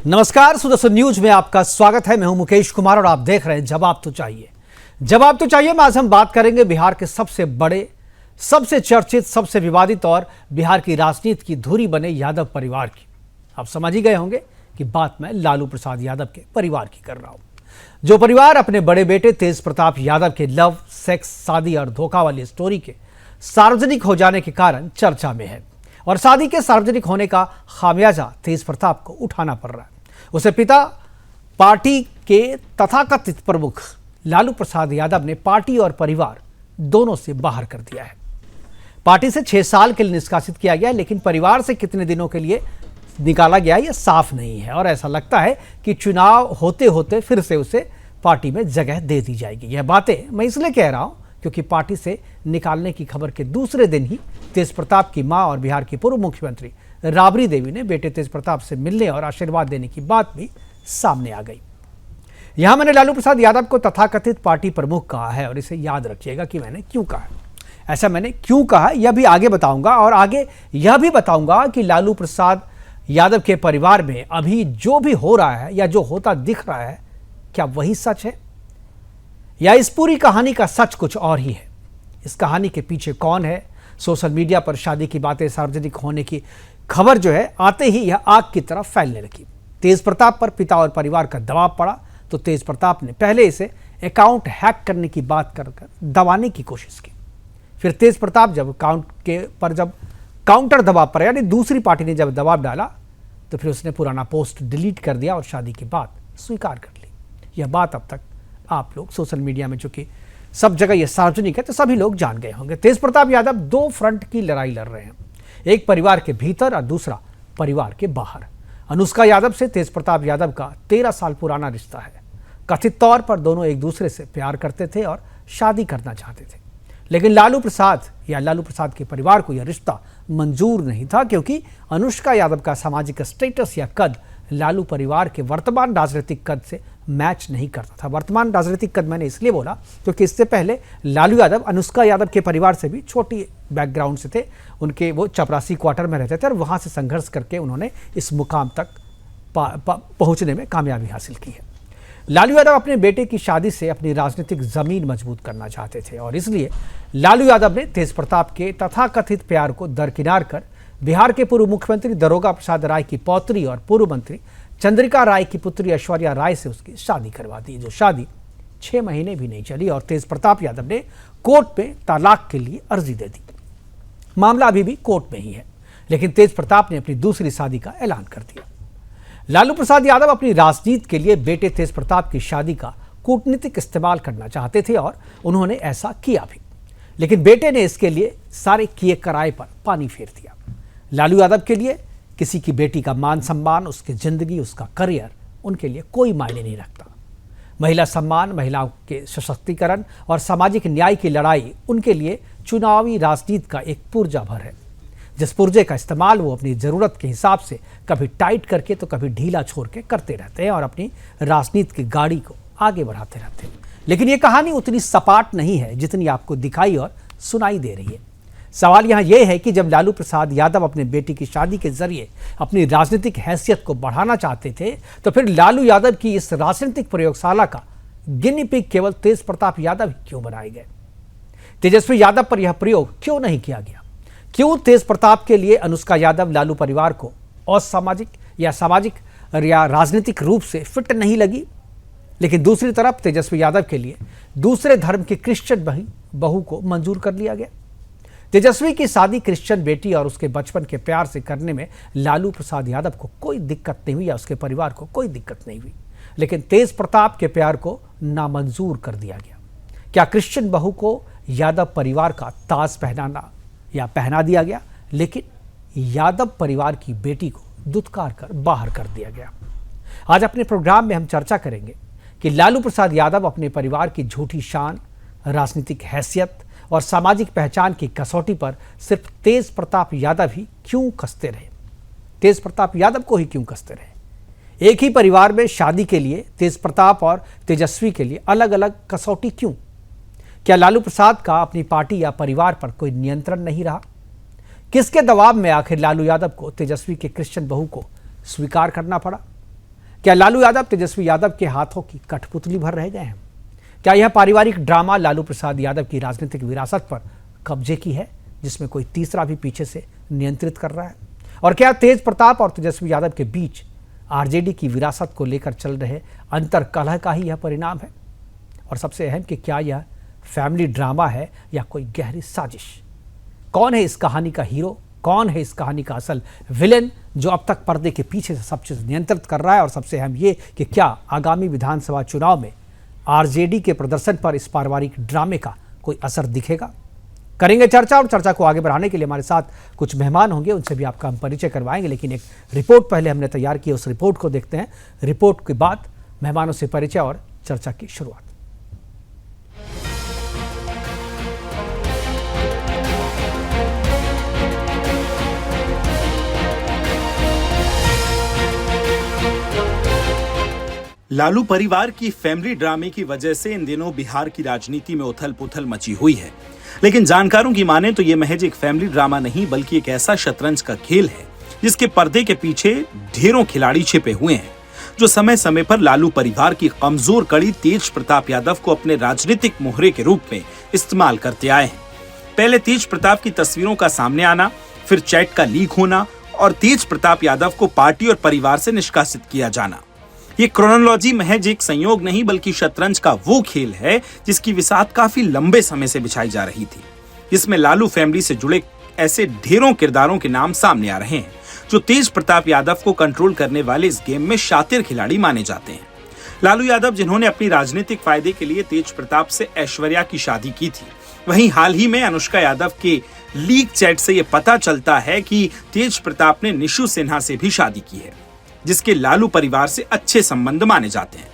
नमस्कार, सुदर्शन न्यूज में आपका स्वागत है। मैं हूं मुकेश कुमार और आप देख रहे हैं जवाब तो चाहिए। जवाब तो चाहिए में आज हम बात करेंगे बिहार के सबसे बड़े, सबसे चर्चित, सबसे विवादित और बिहार की राजनीति की धुरी बने यादव परिवार की। आप समझ ही गए होंगे कि बात मैं लालू प्रसाद यादव के परिवार की कर रहा हूं, जो परिवार अपने बड़े बेटे तेज प्रताप यादव के लव, सेक्स, शादी और धोखा वाली स्टोरी के सार्वजनिक हो जाने के कारण चर्चा में है और शादी के सार्वजनिक होने का खामियाजा तेज प्रताप को उठाना पड़ रहा है। उसे पिता पार्टी के तथाकथित प्रमुख लालू प्रसाद यादव ने पार्टी और परिवार दोनों से बाहर कर दिया है। पार्टी से 6 साल के लिए निष्कासित किया गया, लेकिन परिवार से कितने दिनों के लिए निकाला गया यह साफ नहीं है और ऐसा लगता है कि चुनाव होते होते फिर से उसे पार्टी में जगह दे दी जाएगी। यह बातें मैं इसलिए कह रहा हूं क्योंकि पार्टी से निकालने की खबर के दूसरे दिन ही तेज प्रताप की मां और बिहार की पूर्व मुख्यमंत्री राबड़ी देवी ने बेटे तेज प्रताप से मिलने और आशीर्वाद देने की बात भी सामने आ गई। यहां मैंने लालू प्रसाद यादव को तथाकथित पार्टी प्रमुख कहा है और इसे याद रखिएगा कि मैंने क्यों कहा है। ऐसा मैंने क्यों कहा यह भी आगे बताऊंगा और आगे यह भी बताऊंगा कि लालू प्रसाद यादव के परिवार में अभी जो भी हो रहा है या जो होता दिख रहा है, क्या वही सच है या इस पूरी कहानी का सच कुछ और ही है। इस कहानी के पीछे कौन है। सोशल मीडिया पर शादी की बातें सार्वजनिक होने की खबर जो है आते ही यह आग की तरफ फैलने लगी। तेज प्रताप पर पिता और परिवार का दबाव पड़ा तो तेज प्रताप ने पहले इसे अकाउंट हैक करने की बात कर दबाने की कोशिश की। फिर तेज प्रताप जब काउंटर दबाव पर यानी दूसरी पार्टी ने जब दबाव डाला तो फिर उसने पुराना पोस्ट डिलीट कर दिया और शादी की बात स्वीकार कर ली। यह बात अब तक आप लोग सोशल मीडिया में, चूंकि सब जगह यह सार्वजनिक है तो सभी लोग जान गए होंगे। तेज प्रताप यादव 2 फ्रंट की लड़ाई लड़ रहे हैं, एक परिवार के भीतर और दूसरा परिवार के बाहर। अनुष्का यादव से तेज प्रताप यादव का 13 साल पुराना रिश्ता है। कथित तौर पर दोनों एक दूसरे से प्यार करते थे और शादी करना चाहते थे, लेकिन लालू प्रसाद के परिवार को यह रिश्ता मंजूर नहीं था क्योंकि अनुष्का यादव का सामाजिक स्टेटस या कद लालू परिवार के वर्तमान राजनीतिक कद से मैच नहीं करता था। वर्तमान राजनीतिक कद मैंने इसलिए बोला क्योंकि इससे पहले लालू यादव अनुष्का यादव के परिवार से भी छोटी बैकग्राउंड से थे। उनके वो चपरासी क्वार्टर में रहते थे और वहां से संघर्ष करके उन्होंने इस मुकाम तक पहुंचने में कामयाबी हासिल की है। लालू यादव अपने बेटे की शादी से अपनी राजनीतिक जमीन मजबूत करना चाहते थे और इसलिए लालू यादव ने तेज प्रताप के तथाकथित प्यार को दरकिनार कर बिहार के पूर्व मुख्यमंत्री दारोगा प्रसाद राय की पौत्री और पूर्व मंत्री चंद्रिका राय की पुत्री ऐश्वर्या राय से उसकी शादी करवा दी, जो शादी 6 महीने भी नहीं चली और तेज प्रताप यादव ने कोर्ट में तलाक के लिए अर्जी दे दी। मामला अभी भी कोर्ट में ही है, लेकिन तेज प्रताप ने अपनी दूसरी शादी का ऐलान कर दिया। लालू प्रसाद यादव अपनी राजनीति के लिए बेटे तेज प्रताप की शादी का कूटनीतिक इस्तेमाल करना चाहते थे और उन्होंने ऐसा किया भी, लेकिन बेटे ने इसके लिए सारे किए कराए पर पानी फेर दिया। लालू यादव के लिए किसी की बेटी का मान सम्मान, उसकी जिंदगी, उसका करियर उनके लिए कोई मायने नहीं रखता। महिला सम्मान, महिलाओं के सशक्तिकरण और सामाजिक न्याय की लड़ाई उनके लिए चुनावी राजनीति का एक पुर्जा भर है, जिस पुर्जे का इस्तेमाल वो अपनी जरूरत के हिसाब से कभी टाइट करके तो कभी ढीला छोड़ के करते रहते हैं और अपनी राजनीति की गाड़ी को आगे बढ़ाते रहते हैं। लेकिन ये कहानी उतनी सपाट नहीं है जितनी आपको दिखाई और सुनाई दे रही है। सवाल यहाँ यह है कि जब लालू प्रसाद यादव अपने बेटी की शादी के जरिए अपनी राजनीतिक हैसियत को बढ़ाना चाहते थे तो फिर लालू यादव की इस राजनीतिक प्रयोगशाला का गिनी पिग केवल तेज प्रताप यादव ही क्यों बनाए गए? तेजस्वी यादव पर यह प्रयोग क्यों नहीं किया गया? क्यों तेज प्रताप के लिए अनुष्का यादव लालू परिवार को असामाजिक या सामाजिक या राजनीतिक रूप से फिट नहीं लगी, लेकिन दूसरी तरफ तेजस्वी यादव के लिए दूसरे धर्म की क्रिश्चियन बहू को मंजूर कर लिया गया? तेजस्वी की शादी क्रिश्चियन बेटी और उसके बचपन के प्यार से करने में लालू प्रसाद यादव को कोई दिक्कत नहीं हुई या उसके परिवार को कोई दिक्कत नहीं हुई, लेकिन तेज प्रताप के प्यार को नामंजूर कर दिया गया। क्या क्रिश्चियन बहू को यादव परिवार का ताज पहना दिया गया, लेकिन यादव परिवार की बेटी को दुत्कार कर बाहर कर दिया गया। आज अपने प्रोग्राम में हम चर्चा करेंगे कि लालू प्रसाद यादव अपने परिवार की झूठी शान, राजनीतिक हैसियत और सामाजिक पहचान की कसौटी पर सिर्फ तेज प्रताप यादव ही क्यों कसते रहे? तेज प्रताप यादव को ही क्यों कसते रहे? एक ही परिवार में शादी के लिए तेज प्रताप और तेजस्वी के लिए अलग अलग कसौटी क्यों? क्या लालू प्रसाद का अपनी पार्टी या परिवार पर कोई नियंत्रण नहीं रहा? किसके दबाव में आखिर लालू यादव को तेजस्वी के क्रिश्चियन बहू को स्वीकार करना पड़ा? क्या लालू यादव तेजस्वी यादव के हाथों की कठपुतली भर रह गए हैं? क्या यह पारिवारिक ड्रामा लालू प्रसाद यादव की राजनीतिक विरासत पर कब्जे की है, जिसमें कोई तीसरा भी पीछे से नियंत्रित कर रहा है? और क्या तेज प्रताप और तेजस्वी यादव के बीच आरजेडी की विरासत को लेकर चल रहे अंतर कलह का ही यह परिणाम है? और सबसे अहम कि क्या यह फैमिली ड्रामा है या कोई गहरी साजिश? कौन है इस कहानी का हीरो? कौन है इस कहानी का असल विलेन जो अब तक पर्दे के पीछे से सब चीज नियंत्रित कर रहा है? और सबसे अहम ये कि क्या आगामी विधानसभा चुनाव में आरजेडी के प्रदर्शन पर इस पारिवारिक ड्रामे का कोई असर दिखेगा? करेंगे चर्चा, और चर्चा को आगे बढ़ाने के लिए हमारे साथ कुछ मेहमान होंगे, उनसे भी आपका हम परिचय करवाएंगे। लेकिन एक रिपोर्ट पहले हमने तैयार की, उस रिपोर्ट को देखते हैं। रिपोर्ट के बाद मेहमानों से परिचय और चर्चा की शुरुआत। लालू परिवार की फैमिली ड्रामे की वजह से इन दिनों बिहार की राजनीति में उथल पुथल मची हुई है। लेकिन जानकारों की माने तो ये महज एक फैमिली ड्रामा नहीं, बल्कि एक ऐसा शतरंज का खेल है जिसके पर्दे के पीछे ढेरों खिलाड़ी छिपे हुए हैं, जो समय समय पर लालू परिवार की कमजोर कड़ी तेज प्रताप यादव को अपने राजनीतिक मोहरे के रूप में इस्तेमाल करते आए हैं। पहले तेज प्रताप की तस्वीरों का सामने आना, फिर चैट का लीक होना और तेज प्रताप यादव को पार्टी और परिवार से निष्कासित किया जाना। ये क्रोनोलॉजी महज एक संयोग नहीं, बल्कि शतरंज का वो खेल है जिसकी विसात काफी लंबे समय से बिछाई जा रही थी, जिसमें लालू फैमिली से जुड़े ऐसे ढेरों किरदारों के नाम सामने आ रहे हैं जो तेज प्रताप यादव को कंट्रोल करने वाले इस गेम में शातिर खिलाड़ी माने जाते हैं। लालू यादव, जिन्होंने अपनी राजनीतिक फायदे के लिए तेज प्रताप से ऐश्वर्या की शादी की थी, वहीं हाल ही में अनुष्का यादव के लीक चैट से यह पता चलता है कि तेज प्रताप ने निशु सिन्हा से भी शादी की है, जिसके लालू परिवार से अच्छे संबंध माने जाते हैं।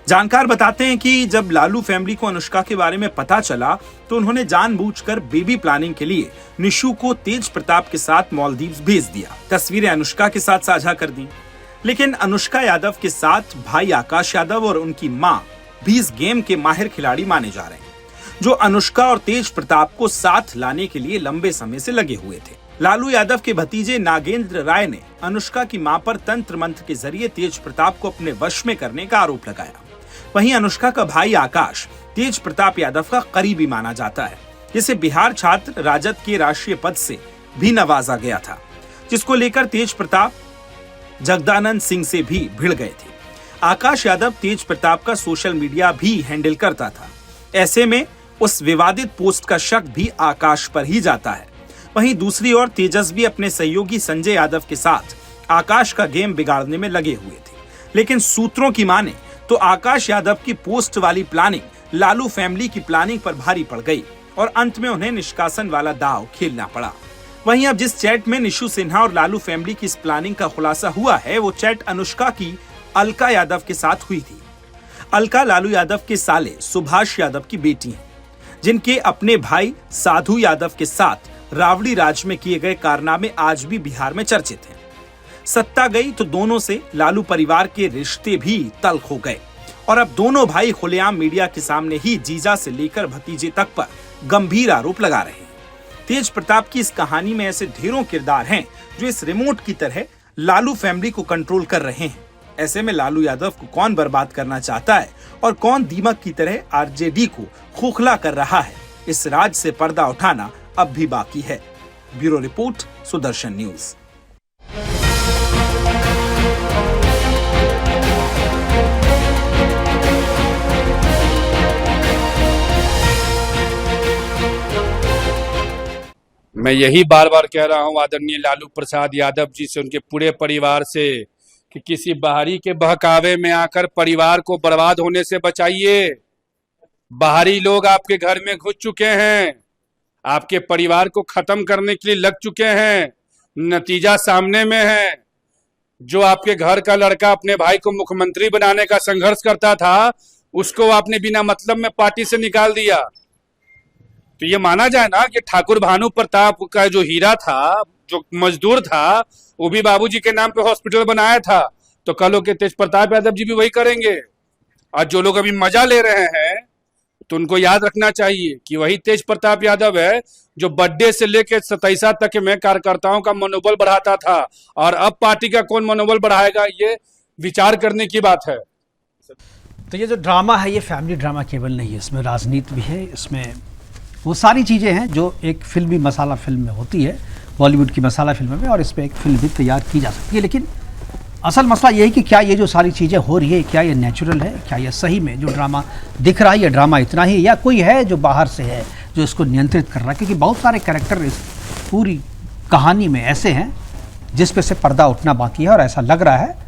जानकार बताते हैं कि जब लालू फैमिली को अनुष्का के बारे में पता चला तो उन्होंने जानबूझकर बेबी प्लानिंग के लिए निशु को तेज प्रताप के साथ मालदीव्स भेज दिया, तस्वीरें अनुष्का के साथ साझा कर दी। लेकिन अनुष्का यादव के साथ भाई आकाश यादव और उनकी मां भी इस गेम के माहिर खिलाड़ी माने जा रहे हैं, जो अनुष्का और तेज प्रताप को साथ लाने के लिए लंबे समय से लगे हुए थे। लालू यादव के भतीजे नागेंद्र राय ने अनुष्का की मां पर तंत्र मंत्र के जरिए तेज प्रताप को अपने वश में करने का आरोप लगाया। वहीं अनुष्का का भाई आकाश तेज प्रताप यादव का करीबी माना जाता है, जिसे बिहार छात्र राजद के राष्ट्रीय पद से भी नवाजा गया था, जिसको लेकर तेज प्रताप जगदानंद सिंह से भी भिड़ गए थे। आकाश यादव तेज प्रताप का सोशल मीडिया भी हैंडल करता था। ऐसे में उस विवादित पोस्ट का शक भी आकाश पर ही जाता है। वहीं दूसरी ओर तेजस भी अपने सहयोगी संजय यादव के साथ आकाश का गेम बिगाड़ने में लगे हुए थे। लेकिन सूत्रों की माने तो आकाश यादव की पोस्ट वाली प्लानिंग लालू फैमिली की प्लानिंग पर भारी पड़ गई और अंत में उन्हें निष्कासन वाला दांव खेलना पड़ा। वहीं अब जिस चैट में निशु सिन्हा और लालू फैमिली की इस प्लानिंग का खुलासा हुआ है, वो चैट अनुष्का की अलका यादव के साथ हुई थी। अलका लालू यादव के साले सुभाष यादव की बेटी है, जिनके अपने भाई साधु यादव के साथ रावड़ी राज में किए गए कारनामे आज भी बिहार में चर्चित हैं। सत्ता गई तो दोनों से लालू परिवार के रिश्ते भी तल्ख हो गए और अब दोनों भाई खुलेआम मीडिया के सामने ही जीजा से लेकर भतीजे तक पर गंभीर आरोप लगा रहे हैं। तेज प्रताप की इस कहानी में ऐसे ढेरों किरदार हैं जो इस रिमोट की तरह लालू फैमिली को कंट्रोल कर रहे हैं। ऐसे में लालू यादव को कौन बर्बाद करना चाहता है और कौन दीमक की तरह आरजेडी को खोखला कर रहा है, इस राज से पर्दा उठाना अब भी बाकी है। Bureau report, Sudarshan news. मैं यही बार बार कह रहा हूं आदरणीय लालू प्रसाद यादव जी से, उनके पूरे परिवार से, कि किसी बाहरी के बहकावे में आकर परिवार को बर्बाद होने से बचाइए। बाहरी लोग आपके घर में घुस चुके हैं, आपके परिवार को खत्म करने के लिए लग चुके हैं। नतीजा सामने में है। जो आपके घर का लड़का अपने भाई को मुख्यमंत्री बनाने का संघर्ष करता था, उसको आपने बिना मतलब में पार्टी से निकाल दिया। तो ये माना जाए ना कि ठाकुर भानु प्रताप का जो हीरा था, जो मजदूर था, वो भी बाबूजी के नाम पे हॉस्पिटल बनाया था, तो कल के तेज प्रताप यादव जी भी वही करेंगे। और जो लोग अभी मजा ले रहे हैं, तो उनको याद रखना चाहिए कि वही तेज प्रताप यादव है जो बर्थडे से लेकर 27 तक में कार्यकर्ताओं का मनोबल बढ़ाता था। और अब पार्टी का कौन मनोबल बढ़ाएगा, ये विचार करने की बात है। तो ये जो ड्रामा है ये फैमिली ड्रामा केवल नहीं है, इसमें राजनीति भी है, इसमें वो सारी चीज़ें हैं जो एक फिल्मी मसाला फिल्म में होती है, बॉलीवुड की मसाला फिल्म में, और इस पर एक फिल्म भी तैयार की जा सकती है। लेकिन असल मसला ये है कि क्या ये जो सारी चीज़ें हो रही है, क्या ये नेचुरल है, क्या ये सही में जो ड्रामा दिख रहा है ये ड्रामा इतना ही, या कोई है जो बाहर से है जो इसको नियंत्रित कर रहा है? क्योंकि बहुत सारे कैरेक्टर इस पूरी कहानी में ऐसे हैं जिस पे से पर्दा उठना बाकी है, और ऐसा लग रहा है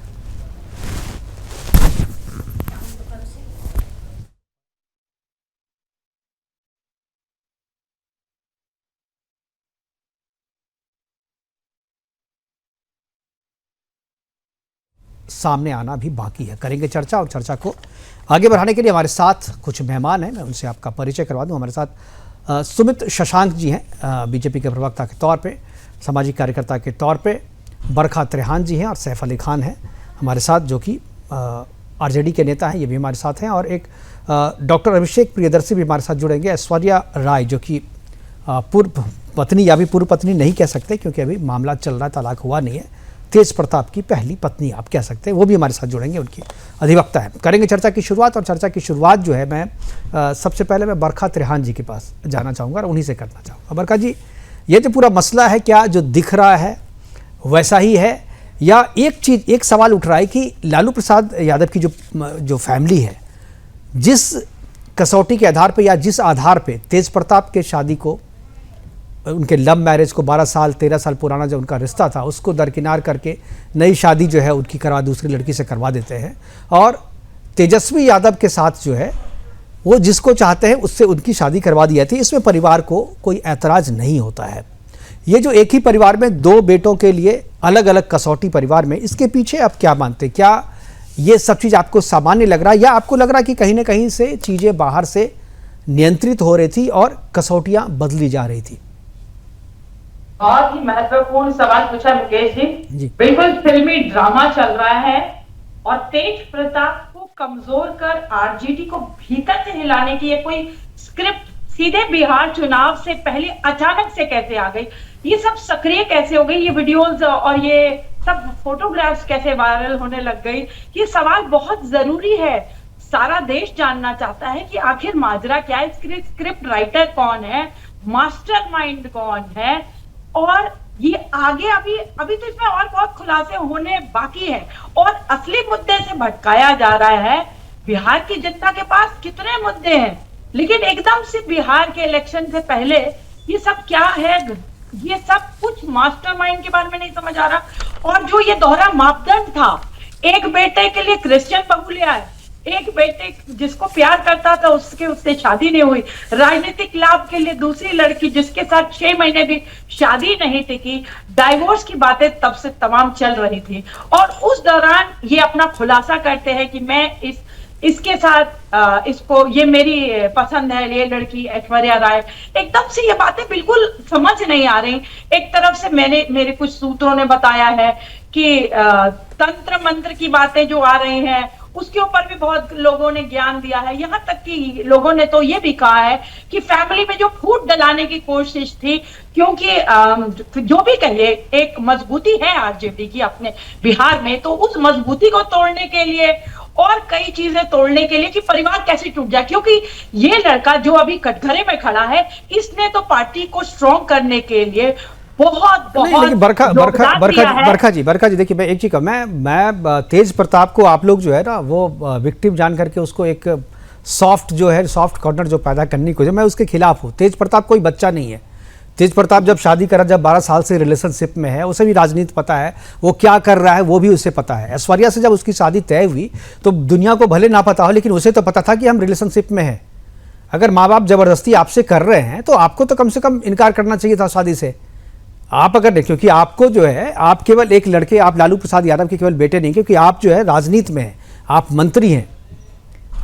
सामने आना भी बाकी है। करेंगे चर्चा, और चर्चा को आगे बढ़ाने के लिए हमारे साथ कुछ मेहमान हैं, मैं उनसे आपका परिचय करवा दूं। हमारे साथ सुमित शशांक जी हैं, बीजेपी के प्रवक्ता के तौर पे, सामाजिक कार्यकर्ता के तौर पे। बरखा त्रेहान जी हैं और सैफ अली खान हैं हमारे साथ, जो कि आरजेडी के नेता हैं, ये भी हमारे साथ हैं। और एक डॉक्टर अभिषेक प्रियदर्शी भी हमारे साथ जुड़ेंगे। ऐश्वर्या राय जो कि पूर्व पत्नी, या भी पूर्व पत्नी नहीं कह सकते क्योंकि अभी मामला चल रहा है, तलाक हुआ नहीं है, तेज प्रताप की पहली पत्नी आप कह सकते हैं, वो भी हमारे साथ जुड़ेंगे, उनकी अधिवक्ता है। करेंगे चर्चा की शुरुआत, और चर्चा की शुरुआत जो है मैं सबसे पहले मैं बरखा त्रेहान जी के पास जाना चाहूँगा और उन्हीं से करना चाहूँगा। बरखा जी, ये जो पूरा मसला है, क्या जो दिख रहा है वैसा ही है, या एक सवाल उठ रहा है कि लालू प्रसाद यादव की जो फैमिली है, जिस कसौटी के आधार पर या जिस आधार पर तेज प्रताप के शादी को, उनके लव मैरिज को 12 साल 13 साल पुराना जो उनका रिश्ता था उसको दरकिनार करके नई शादी जो है उनकी दूसरी लड़की से करवा देते हैं, और तेजस्वी यादव के साथ जो है वो जिसको चाहते हैं उससे उनकी शादी करवा दी जाती है। इसमें परिवार को कोई ऐतराज नहीं होता है। ये जो एक ही परिवार में दो बेटों के लिए अलग अलग कसौटी परिवार में, इसके पीछे आप क्या मानते हैं? क्या ये सब चीज़ आपको सामान्य लग रहा है, या आपको लग रहा है कि कहीं ना कहीं से चीज़ें बाहर से नियंत्रित हो रही थी और कसौटियाँ बदली जा रही थी? बहुत ही महत्वपूर्ण सवाल पूछा मुकेश जी। बिल्कुल फिल्मी ड्रामा चल रहा है, और तेज प्रताप को कमजोर कर आरजेडी को भीतर से हिलाने की ये कोई स्क्रिप्ट सीधे बिहार चुनाव से पहले अचानक से कैसे आ गई? ये सब सक्रिय कैसे हो गई? ये वीडियोस और ये सब फोटोग्राफ्स कैसे वायरल होने लग गई? ये सवाल बहुत जरूरी है। सारा देश जानना चाहता है कि आखिर माजरा क्या है, स्क्रिप्ट राइटर कौन है, मास्टरमाइंड कौन है, और ये आगे अभी तो इसमें और बहुत खुलासे होने बाकी है। और असली मुद्दे से भटकाया जा रहा है। बिहार की जनता के पास कितने मुद्दे हैं, लेकिन एकदम से बिहार के इलेक्शन से पहले ये सब क्या है, ये सब कुछ मास्टरमाइंड के बारे में नहीं समझ आ रहा। और जो ये दोहरा मापदंड था, एक बेटे के लिए क्रिश्चियन बहू ले आए, एक बेटे जिसको प्यार करता था उससे शादी नहीं हुई, राजनीतिक लाभ के लिए दूसरी लड़की जिसके साथ 6 महीने भी शादी नहीं टिकी, डाइवोर्स की बातें तब से तमाम चल रही थी। और उस दौरान ये अपना खुलासा करते हैं कि मैं इसके साथ इसको, ये मेरी पसंद है, ये लड़की ऐश्वर्या राय। एकदम से ये बातें बिल्कुल समझ नहीं आ रही। एक तरफ से मेरे कुछ सूत्रों ने बताया है कि तंत्र मंत्र की बातें जो आ रही हैं उसके ऊपर भी बहुत लोगों ने ज्ञान दिया है। यहाँ तक कि लोगों ने तो ये भी कहा है कि फैमिली में जो फूट डलाने की कोशिश थी, क्योंकि जो भी कहिए एक मजबूती है आरजेडी की अपने बिहार में, तो उस मजबूती को तोड़ने के लिए और कई चीजें तोड़ने के लिए कि परिवार कैसे टूट जाए, क्योंकि ये लड़का जो अभी कटघरे में खड़ा है, इसने तो पार्टी को स्ट्रॉन्ग करने के लिए बहुत बरखा जी देखिए, मैं एक चीज मैं तेज प्रताप को आप लोग जो है ना वो विक्टिम जान करके उसको एक सॉफ्ट कॉर्नर जो पैदा करने को, मैं उसके खिलाफ हूँ। तेज प्रताप कोई बच्चा नहीं है। तेज प्रताप जब शादी करा, जब 12 साल से रिलेशनशिप में है, उसे भी राजनीति पता है, वो क्या कर रहा है वो भी उसे पता है। ऐश्वर्या से जब उसकी शादी तय हुई तो दुनिया को भले ना पता हो, लेकिन उसे तो पता था कि हम रिलेशनशिप में हैं। अगर माँ बाप जबरदस्ती आपसे कर रहे हैं तो आपको तो कम से कम इनकार करना चाहिए था शादी से। आप अगर नहीं, क्योंकि आपको जो है, आप केवल एक लड़के, आप लालू प्रसाद यादव के केवल बेटे नहीं, क्योंकि आप जो है राजनीति में हैं, आप मंत्री हैं,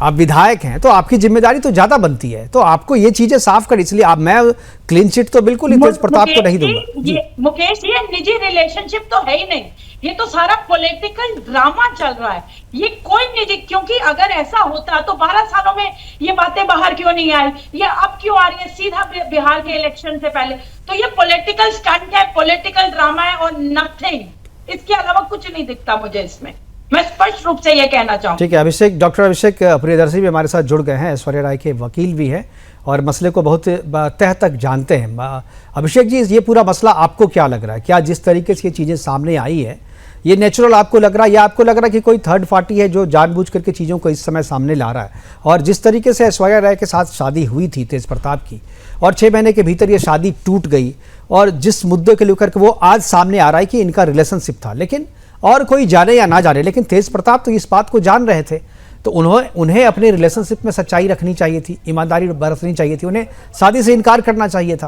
आप विधायक हैं, तो आपकी जिम्मेदारी तो ज्यादा बनती है। तो आपको ये चीजें साफ कर, इसलिए आप, मैं क्लीन चिट तो बिल्कुल ही तेज प्रताप को नहीं दूंगा। मुकेश, ये निजी रिलेशनशिप तो है ही नहीं, ये तो सारा पॉलिटिकल ड्रामा चल रहा है। ये कोई निजी, क्योंकि अगर ऐसा होता तो 12 सालों में ये बातें बाहर क्यों नहीं आई, ये अब क्यों आ रही है सीधा बिहार के इलेक्शन से पहले? तो ये पॉलिटिकल स्टंट है, पॉलिटिकल ड्रामा है और नथिंग, इसके अलावा कुछ नहीं दिखता मुझे इसमें। मैं स्पष्ट रूप से यह कहना चाहूंगी। ठीक है, अभिषेक, डॉक्टर अभिषेक प्रियदर्शी भी हमारे साथ जुड़ गए हैं, ऐश्वर्या राय के वकील भी हैं और मसले को बहुत तह तक जानते हैं। अभिषेक जी, ये पूरा मसला आपको क्या लग रहा है? क्या जिस तरीके से ये चीज़ें सामने आई है ये नेचुरल आपको लग रहा है, या आपको लग रहा है कि कोई थर्ड पार्टी है जो जानबूझ करके चीज़ों को इस समय सामने ला रहा है? और जिस तरीके से ऐश्वर्या राय के साथ शादी हुई थी तेज प्रताप की, और 6 महीने के भीतर ये शादी टूट गई, और जिस मुद्दे को लेकर के वो आज सामने आ रहा है कि इनका रिलेशनशिप था, लेकिन और कोई जाने या ना जाने, लेकिन तेज प्रताप तो इस बात को जान रहे थे, तो उन्हें अपने रिलेशनशिप में सच्चाई रखनी चाहिए थी, ईमानदारी बरतनी चाहिए थी, उन्हें शादी से इनकार करना चाहिए था।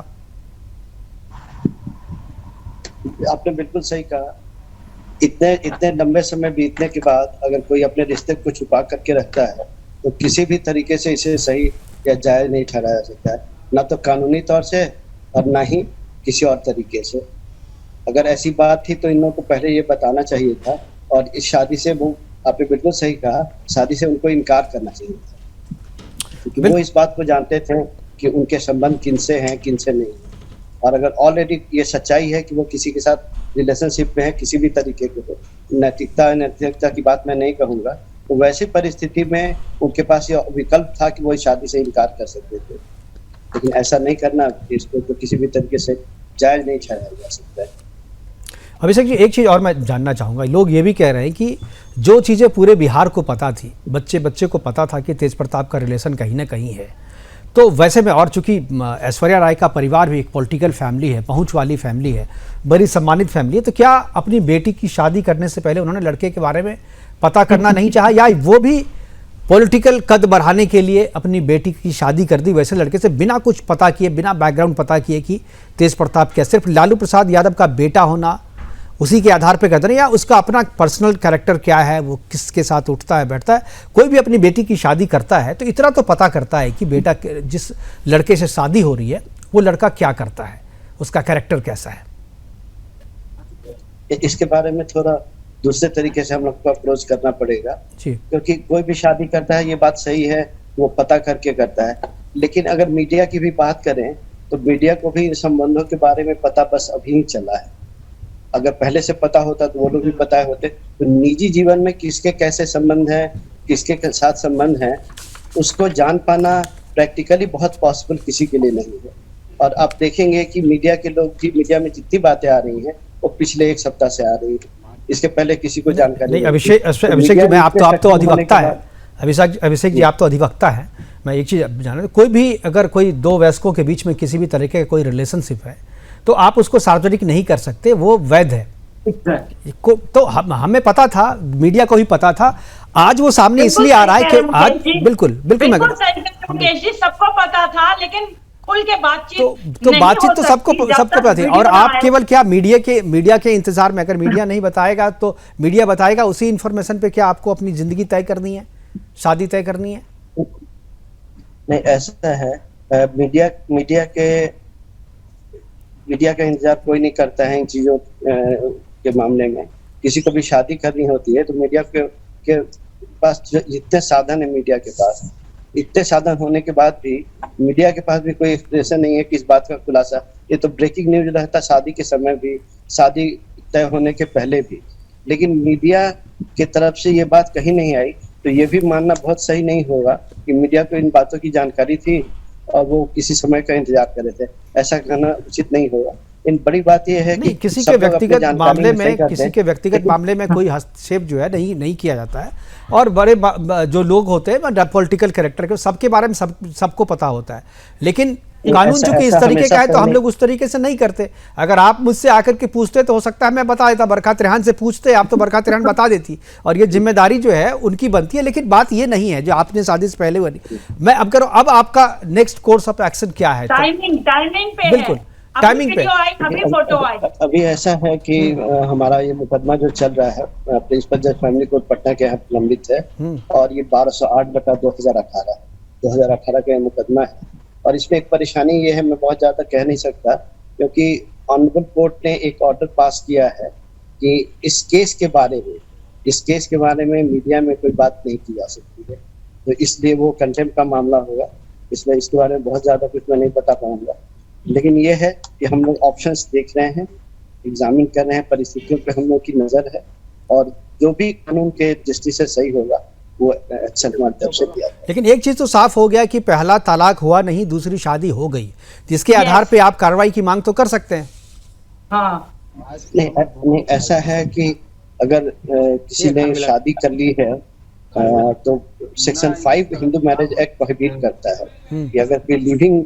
आपने बिल्कुल सही कहा। इतने लंबे समय बीतने के बाद अगर कोई अपने रिश्ते को छुपा करके रखता है तो किसी भी तरीके से इसे सही या जायज नहीं ठहराया जा सकता है, ना तो कानूनी तौर से और ना ही किसी और तरीके से। अगर ऐसी बात थी तो इन लोगों को पहले ये बताना चाहिए था, और इस शादी से वो, आपने बिल्कुल सही कहा, शादी से उनको इनकार करना चाहिए था, क्योंकि वो इस बात को जानते थे कि उनके संबंध किनसे हैं किनसे नहीं। और अगर ऑलरेडी ये सच्चाई है कि वो किसी के साथ रिलेशनशिप में है, किसी भी तरीके के हो, नैतिकता की बात मैं नहीं कहूँगा, तो वैसी परिस्थिति में उनके पास ये विकल्प था कि वो इस शादी से इनकार कर सकते थे, लेकिन ऐसा नहीं करना, इसको तो किसी भी तरीके से जायज नहीं ठहराया जा सकता है। अभिषेक जी, एक चीज़ और मैं जानना चाहूँगा, लोग ये भी कह रहे हैं कि जो चीज़ें पूरे बिहार को पता थी, बच्चे को पता था कि तेज प्रताप का रिलेशन कहीं ना कहीं है, तो वैसे में, और चूंकि ऐश्वर्या राय का परिवार भी एक पॉलिटिकल फैमिली है, पहुंच वाली फैमिली है, बड़ी सम्मानित फैमिली है, तो क्या अपनी बेटी की शादी करने से पहले उन्होंने लड़के के बारे में पता करना नहीं चाहा, या वो भी पॉलिटिकल कद बढ़ाने के लिए अपनी बेटी की शादी कर दी वैसे लड़के से, बिना कुछ पता किए, बिना बैकग्राउंड पता किए कि तेज प्रताप क्या सिर्फ लालू प्रसाद यादव का बेटा होना उसी के आधार पर कर देना, या उसका अपना पर्सनल कैरेक्टर क्या है, वो किसके साथ उठता है बैठता है? कोई भी अपनी बेटी की शादी करता है तो इतना तो पता करता है कि बेटा जिस लड़के से शादी हो रही है वो लड़का क्या करता है, उसका कैरेक्टर कैसा है। इसके बारे में थोड़ा दूसरे तरीके से हम लोग को अप्रोच करना पड़ेगा, क्योंकि कोई भी शादी करता है, ये बात सही है, वो पता करके करता है, लेकिन अगर मीडिया की भी बात करें तो मीडिया को भी संबंधों के बारे में पता बस अभी ही चला है। अगर पहले से पता होता तो वो लोग भी बताए होते। तो निजी जीवन में किसके कैसे संबंध हैं, किसके साथ संबंध हैं, उसको जान पाना प्रैक्टिकली बहुत पॉसिबल किसी के लिए नहीं है। और आप देखेंगे कि मीडिया के लोग भी, मीडिया में जितनी बातें आ रही हैं वो पिछले 1 सप्ताह से आ रही है, इसके पहले किसी को जानकारी नहीं। अभिषेक जी, मैं आप तो अधिवक्ता है, अभिषेक जी आप तो अधिवक्ता है, मैं एक चीज़ जाना, कोई भी अगर कोई 2 वयस्कों के बीच में किसी भी तरीके का कोई रिलेशनशिप है तो आप उसको सार्वजनिक नहीं कर सकते, वो वैध है। तो हमें पता था, मीडिया को भी पता था, आज वो सामने इसलिए आ रहा है कि आज बिल्कुल जी सबको पता था, लेकिन खुल के बातचीत तो बातचीत तो सबको पता थी। और आप केवल क्या मीडिया के इंतजार में, अगर मीडिया नहीं बताएगा तो मीडिया बताएगा, उसी इंफॉर्मेशन पे क्या आपको अपनी जिंदगी तय करनी है, शादी तय करनी है? नहीं, ऐसा है, मीडिया का इंतजार कोई नहीं करता है इन चीजों के मामले में। किसी को भी शादी करनी होती है तो मीडिया के पास जितने साधन है, मीडिया के पास इतने साधन होने के बाद भी मीडिया के पास भी कोई एक्सप्रेशन नहीं है कि इस बात का खुलासा। ये तो ब्रेकिंग न्यूज रहता शादी के समय भी, शादी तय होने के पहले भी, लेकिन मीडिया की तरफ से ये बात कहीं नहीं आई, तो ये भी मानना बहुत सही नहीं होगा कि मीडिया को इन बातों की जानकारी थी और वो किसी समय का इंतजार कर रहे थे। ऐसा कहना उचित नहीं होगा। इन बड़ी बात यह है कि किसी के व्यक्तिगत मामले में कोई हस्तक्षेप जो है नहीं किया जाता है, और बड़े जो लोग होते हैं पॉलिटिकल कैरेक्टर के, सबके बारे में सबको पता होता है, लेकिन कानून चूंकि इस तरीके का है तो हम लोग उस तरीके से नहीं करते। अगर आप मुझसे आकर के पूछते तो हो सकता है मैं बता देता, बरखा तिरहान से पूछते आप तो बरखा तिरहान बता देती, और ये जिम्मेदारी जो है उनकी बनती है। लेकिन बात ये नहीं है जो आपने शादी से पहले बनी। मैं अब आपका नेक्स्ट कोर्स ऑफ एक्शन क्या है? टाइमिंग पे, बिल्कुल टाइमिंग पे। अभी ऐसा है कि हमारा ये मुकदमा जो चल रहा है प्रिंसिपल जज फैमिली कोर्ट पटना के यहाँ लंबित है, और ये 1208/2018 का मुकदमा है। और इसमें एक परेशानी ये है, मैं बहुत ज्यादा कह नहीं सकता, क्योंकि ऑनरेबल कोर्ट ने एक ऑर्डर पास किया है कि इस केस के बारे में मीडिया में कोई बात नहीं की जा सकती है, तो इसलिए वो कंटेम्प्ट का मामला होगा। इसलिए इसके बारे में बहुत ज्यादा कुछ मैं नहीं बता पाऊंगा, लेकिन ये है कि हम लोग ऑप्शंस देख रहे हैं, एग्जामिन कर रहे हैं, परिस्थितियों पे हम लोग की नजर है, और जो भी कानून के दृष्टि से सही होगा वो एक्शन हमारी तरफ से दिया जाएगा। लेकिन एक चीज तो साफ हो गया कि पहला तलाक हुआ नहीं, दूसरी शादी हो गई, जिसके आधार पे आप कार्रवाई की मांग तो कर सकते हैं। हाँ नहीं, ऐसा है कि अगर किसी ने शादी कर ली है तो section 5 Hindu marriage act prohibit करता है कि अगर कोई लिविंग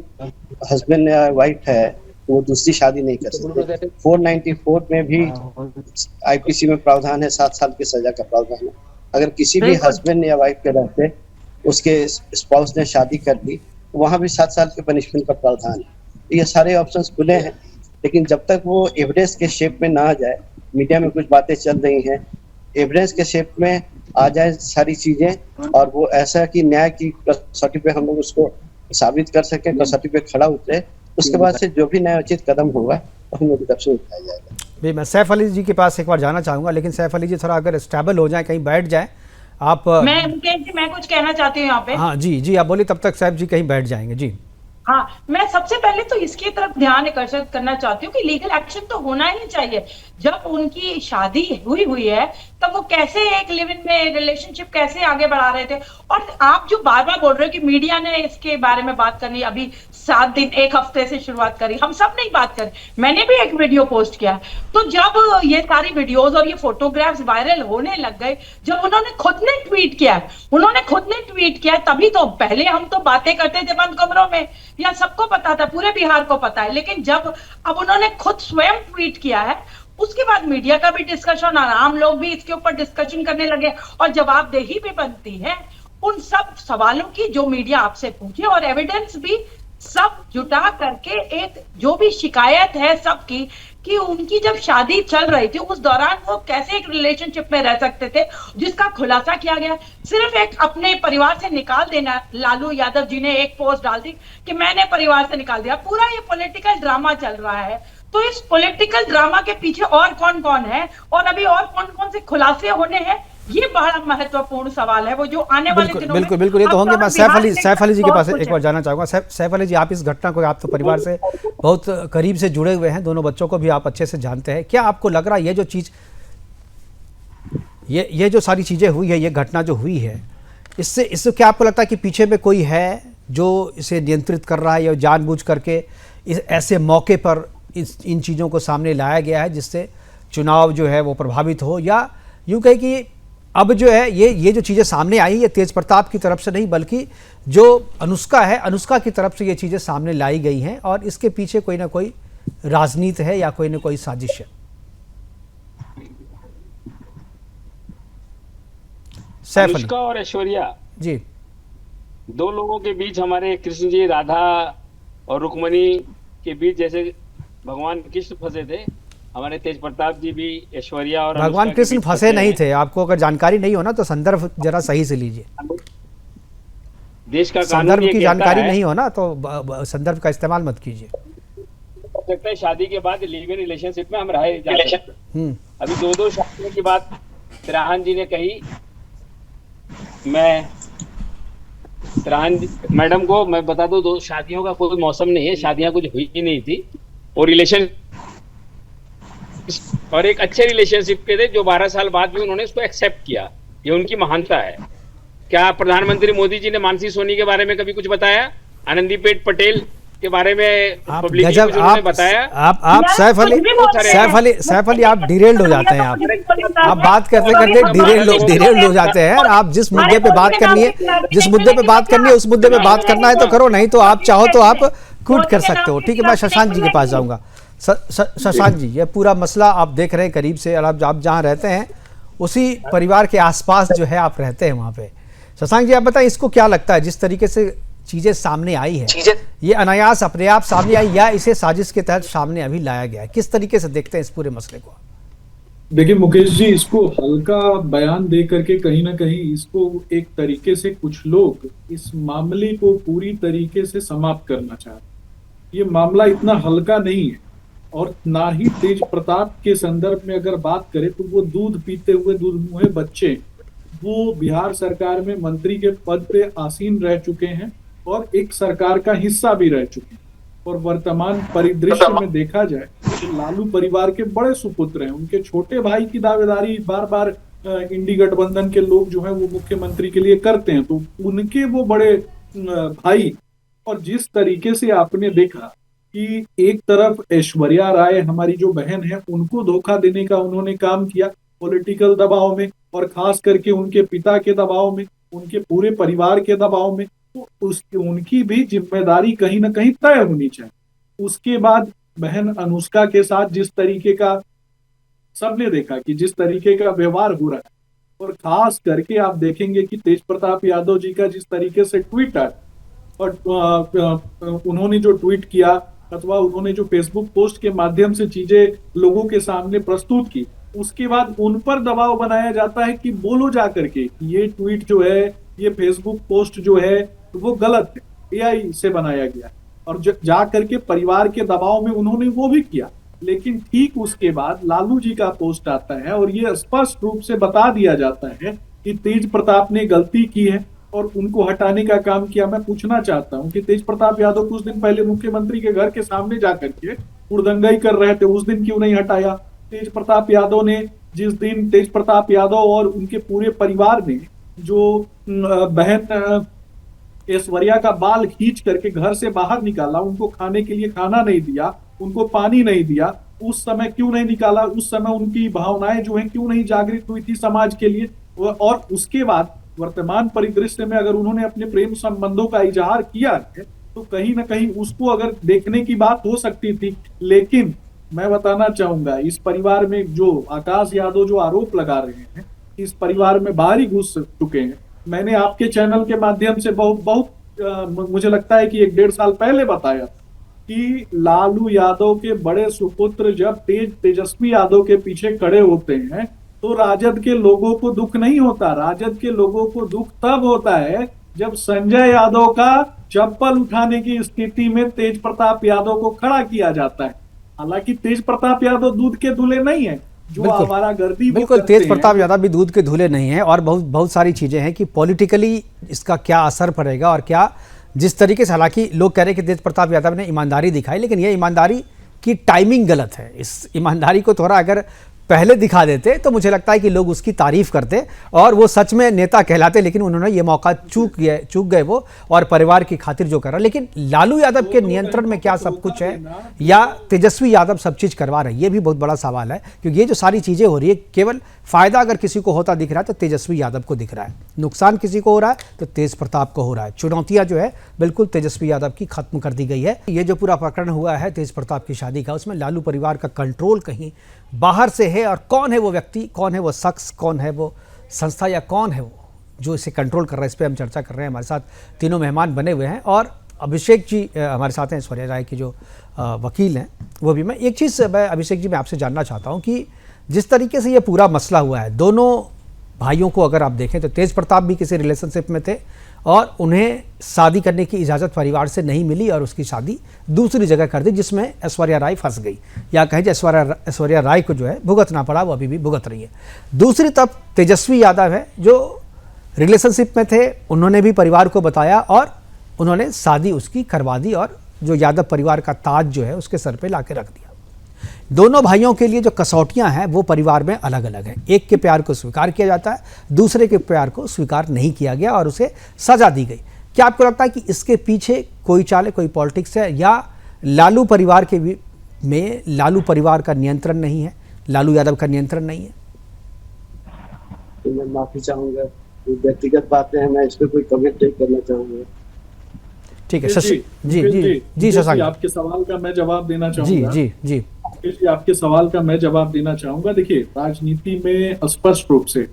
हस्बैंड या वाइफ है तो वो दूसरी शादी नहीं कर सकते। 494 में भी आईपीसी में प्रावधान है, 7 साल की सजा का प्रावधान है। अगर किसी भी हस्बैंड या वाइफ के रहते उसके स्पाउस ने शादी कर ली तो वहां भी 7 साल के पनिशमेंट का प्रावधान है। ये सारे ऑप्शंस खुले हैं, लेकिन जब तक वो एविडेंस के शेप में ना आ जाए, मीडिया में कुछ बातें चल रही हैं, एविडेंस के शेप में आ जाए सारी चीजें और वो ऐसा कि न्याय की कसौटी पे हम लोग उसको साबित कर सके, कसौटी पे खड़ा उतरे, उसके बाद से जो भी न्यायोचित कदम होगा तो हम लोग की तरफ से उठाया जाएगा। भाई मैं सैफ अली जी के पास एक बार जाना चाहूंगा, लेकिन सैफ अली जी थोड़ा अगर स्टेबल हो जाए, कहीं बैठ जाए आप। मैं कुछ कहना चाहती हूँ यहाँ पे। हाँ जी जी, आप बोलिए, तब तक सैफ जी कहीं बैठ जाएंगे। जी हाँ, मैं सबसे पहले तो इसकी तरफ ध्यान आकर्षित करना चाहती हूँ कि लीगल एक्शन तो होना ही चाहिए। जब उनकी शादी हुई है तब वो कैसे एक लिव इन में रिलेशनशिप कैसे आगे बढ़ा रहे थे। और आप जो बार बार बोल रहे हो कि मीडिया ने इसके बारे में बात करनी, अभी 7 दिन 1 हफ्ते से शुरुआत करी, हम सब नहीं बात करी, मैंने भी एक वीडियो पोस्ट किया। तो जब ये सारी वीडियोस और ये फोटोग्राफ्स वायरल होने लग गए, जब उन्होंने खुद ने ट्वीट किया तभी तो, पहले हम तो बातें करते थे बंद कमरों में, या सबको पता था, पूरे बिहार को पता है, लेकिन जब अब उन्होंने खुद स्वयं ट्वीट किया है उसके बाद मीडिया का भी डिस्कशन और आम लोग भी इसके ऊपर डिस्कशन करने लगे और जवाबदेही भी बनती है उन सब सवालों की जो मीडिया आपसे पूछे, और एविडेंस भी सब जुटा करके एक जो भी शिकायत है सबकी कि उनकी जब शादी चल रही थी उस दौरान वो कैसे एक रिलेशनशिप में रह सकते थे, जिसका खुलासा किया गया। सिर्फ एक अपने परिवार से निकाल देना, लालू यादव जी ने एक पोस्ट डाल दी कि मैंने परिवार से निकाल दिया, पूरा ये पॉलिटिकल ड्रामा चल रहा है। तो इस पॉलिटिकल ड्रामा के पीछे और कौन कौन है और अभी और कौन कौन से खुलासे होने हैं, ये बड़ा महत्वपूर्ण सवाल है, वो जो आने वाले दिनों में बिल्कुल ये तो होंगे। मैं सैफ अली जी के पास एक बार जाना चाहूंगा। सैफ अली जी, आप इस घटना को, आप तो परिवार से बहुत करीब से जुड़े हुए हैं, दोनों बच्चों को भी आप अच्छे से जानते हैं, क्या आपको लग रहा है ये जो चीज, ये जो सारी चीजें हुई है, ये घटना जो हुई है, इससे क्या आपको लगता है कि पीछे में कोई है जो इसे नियंत्रित कर रहा है, या जानबूझ करके ऐसे मौके पर इन चीज़ों को सामने लाया गया है जिससे चुनाव जो है वो प्रभावित हो, या यूँ कहे कि अब जो है ये जो चीज़ें सामने आई, ये तेज प्रताप की तरफ से नहीं बल्कि जो अनुष्का है, अनुष्का की तरफ से ये चीज़ें सामने लाई गई हैं और इसके पीछे कोई ना कोई राजनीति है या कोई ना कोई साजिश है? अनुष्का और ऐश्वर्या जी, 2 लोगों के बीच, हमारे कृष्ण जी राधा और रुक्मणी के बीच जैसे भगवान कृष्ण फंसे थे, हमारे तेज प्रताप जी भी ऐश्वर्या और भगवान कृष्ण फंसे नहीं थे। आपको अगर जानकारी नहीं हो ना तो संदर्भ जरा सही से लीजिए। देश का संदर्भ की जानकारी नहीं हो ना तो संदर्भ का इस्तेमाल मत कीजिए। हो सकता है शादी के बाद लिव इन रिलेशनशिप में हम रहे जा सकते। अभी 2 शादियों की बात तिराहन जी ने कही, मैं तिराहन मैडम को मैं बता दूं, 2 शादियों का कोई मौसम नहीं है, शादियां कुछ हुई ही नहीं थी, और रिलेशन और एक अच्छे रिलेशनशिप के थे जो 12 साल बाद भी उन्होंने उसको एक्सेप्ट किया, ये उनकी महानता है। क्या प्रधानमंत्री मोदी जी ने मानसी सोनी के बारे में कभी कुछ बताया? आनंदीपेट पटेल के बारे में पब्लिक ने बताया? आप सैफ अली आप डिरेल्ड हो जाते हैं। आप बात करते करते डिरेल्ड हो जाते हैं। और आप जिस मुद्दे पे बात करनी है उस मुद्दे पे बात करना है तो करो, नहीं तो आप चाहो तो आप क्विट कर सकते हो। ठीक है, मैं शशांक जी के पास जाऊंगा। शशांक जी, ये पूरा मसला आप देख रहे हैं करीब से, और आप जहाँ रहते हैं उसी परिवार के आसपास जो है आप रहते हैं वहाँ पे। शशांक जी, आप बताएं, इसको क्या लगता है जिस तरीके से चीजें सामने आई है, ये अनायास अपने आप सामने आई या इसे साजिश के तहत सामने अभी लाया गया है? किस तरीके से देखते हैं इस पूरे मसले को? देखिए मुकेश जी, इसको हल्का बयान दे करके कहीं ना कहीं इसको एक तरीके से कुछ लोग इस मामले को पूरी तरीके से समाप्त करना चाहते हैं। ये मामला इतना हल्का नहीं है, और ना ही तेज प्रताप के संदर्भ में अगर बात करें तो वो दूध पीते हुए दूध मुहे बच्चे, वो बिहार सरकार में मंत्री के पद पे आसीन रह चुके हैं और एक सरकार का हिस्सा भी रह चुके हैं। और वर्तमान परिदृश्य में देखा जाए तो लालू परिवार के बड़े सुपुत्र हैं। उनके छोटे भाई की दावेदारी बार बार इंडी गठबंधन के लोग जो है वो मुख्यमंत्री के लिए करते हैं, तो उनके वो बड़े भाई, और जिस तरीके से आपने देखा कि एक तरफ ऐश्वर्या राय हमारी जो बहन है उनको धोखा देने का उन्होंने काम किया पॉलिटिकल दबाव में, और खास करके उनके पिता के दबाव में, उनके पूरे परिवार के दबाव में, तो उनकी भी जिम्मेदारी कहीं ना कहीं तय होनी चाहिए। उसके बाद बहन अनुष्का के साथ जिस तरीके का सबने देखा कि जिस तरीके का व्यवहार हो रहा है, और खास करके आप देखेंगे कि तेज प्रताप यादव जी का जिस तरीके से ट्वीट आया, और उन्होंने जो ट्वीट किया अथवा उन्होंने जो फेसबुक पोस्ट के माध्यम से चीजें लोगों के सामने प्रस्तुत की, उसके बाद उन पर दबाव बनाया जाता है कि बोलो जा करके ये ट्वीट जो है, ये फेसबुक पोस्ट जो है वो गलत है, एआई से बनाया गया, और जा करके परिवार के दबाव में उन्होंने वो भी किया। लेकिन ठीक उसके बाद लालू जी का पोस्ट आता है और ये स्पष्ट रूप से बता दिया जाता है कि तेज प्रताप ने गलती की है और उनको हटाने का काम किया। मैं पूछना चाहता हूं कि तेज प्रताप यादव कुछ दिन पहले मुख्यमंत्री के घर के सामने जाकर के हुड़दंगाई कर रहे थे, उस दिन क्यों नहीं हटाया? तेज प्रताप यादव ने जिस दिन तेज प्रताप यादव और उनके पूरे परिवार ने जो बहन ऐश्वर्या का बाल खींच करके घर से बाहर निकाला, उनको खाने के लिए खाना नहीं दिया, उनको पानी नहीं दिया, उस समय क्यों नहीं निकाला? उस समय उनकी भावनाएं जो हैं क्यों नहीं जागृत हुई थी समाज के लिए? और उसके बाद वर्तमान परिदृश्य में अगर उन्होंने अपने प्रेम संबंधों का इजहार किया है तो कहीं ना कहीं उसको अगर देखने की बात हो सकती थी। लेकिन मैं बताना चाहूंगा, इस परिवार में जो आकाश यादव जो आरोप लगा रहे हैं, इस परिवार में बाहर ही घुस चुके हैं। मैंने आपके चैनल के माध्यम से बहुत मुझे लगता है कि 1-1.5 साल पहले बताया कि लालू यादव के बड़े सुपुत्र जब तेजस्वी यादव के पीछे खड़े होते हैं तो राजद के लोगों को दुख नहीं होता। राजद के लोगों को दुख तब होता है जब संजय यादव का चप्पल उठाने की स्थिति में तेज प्रताप यादव को खड़ा किया जाता है। हालांकि तेज प्रताप यादव दूध के दूल्हे नहीं है, जो हमारा गर्दी बिल्कुल तेज प्रताप यादव भी दूध के धुले नहीं है, और बहुत सारी चीजें हैं कि पॉलिटिकली इसका क्या असर पड़ेगा और क्या जिस तरीके से, हालांकि लोग कह रहे हैं कि तेज प्रताप यादव ने ईमानदारी दिखाई, लेकिन यह ईमानदारी की टाइमिंग गलत है। इस ईमानदारी को थोड़ा अगर पहले दिखा देते तो मुझे लगता है कि लोग उसकी तारीफ करते और वो सच में नेता कहलाते, लेकिन उन्होंने ये मौका चूक गए वो, और परिवार की खातिर जो कर रहा। लेकिन लालू यादव के नियंत्रण में क्या सब कुछ है या तेजस्वी यादव सब चीज करवा रहे हैं, ये भी बहुत बड़ा सवाल है। क्योंकि ये जो सारी चीजें हो रही है, केवल फायदा अगर किसी को होता दिख रहा है तो तेजस्वी यादव को दिख रहा है, नुकसान किसी को हो रहा है तो तेज प्रताप को हो रहा है। चुनौतियां जो है बिल्कुल तेजस्वी यादव की खत्म कर दी गई है। ये जो पूरा प्रकरण हुआ है तेज प्रताप की शादी का, उसमें लालू परिवार का कंट्रोल कहीं बाहर से है, और कौन है वो व्यक्ति, कौन है वो शख्स, कौन है वो संस्था या कौन है वो जो इसे कंट्रोल कर रहा है, इस पर हम चर्चा कर रहे हैं। हमारे साथ तीनों मेहमान बने हुए हैं और अभिषेक जी हमारे साथ हैं, ऐश्वर्या राय की जो वकील हैं वो भी। मैं एक चीज़ मैं अभिषेक जी मैं आपसे जानना चाहता हूँ कि जिस तरीके से ये पूरा मसला हुआ है, दोनों भाइयों को अगर आप देखें तो तेज प्रताप भी किसी रिलेशनशिप में थे और उन्हें शादी करने की इजाज़त परिवार से नहीं मिली और उसकी शादी दूसरी जगह कर दी, जिसमें ऐश्वर्या राय फंस गई, या कहें ऐश्वर्या राय को जो है भुगतना पड़ा, वो अभी भी भुगत रही है। दूसरी तरफ तेजस्वी यादव है जो रिलेशनशिप में थे, उन्होंने भी परिवार को बताया और उन्होंने शादी उसकी करवा दी और जो यादव परिवार का ताज जो है उसके सर पे ला के रख दिया। दोनों भाइयों के लिए जो कसौटियां हैं वो परिवार में अलग अलग हैं। एक के प्यार को स्वीकार किया जाता है, दूसरे के प्यार को स्वीकार नहीं किया गया और उसे सजा दी गई। क्या आपको लगता है कि इसके पीछे कोई चाल है, कोई पॉलिटिक्स है, या लालू परिवार के में लालू परिवार का नियंत्रण नहीं है, लालू यादव का नियंत्रण नहीं है? तो मैं माफी चाहूंगा, व्यक्तिगत बातें हैं, मैं इस पर कोई कमेंट नहीं करना चाहूंगा। ठीक है शशि जी शशांक, आपके सवाल का मैं जवाब देना चाहूंगा। जी आपके सवाल का मैं जवाब देना चाहूंगा। देखिए, राजनीति में स्पष्ट रूप से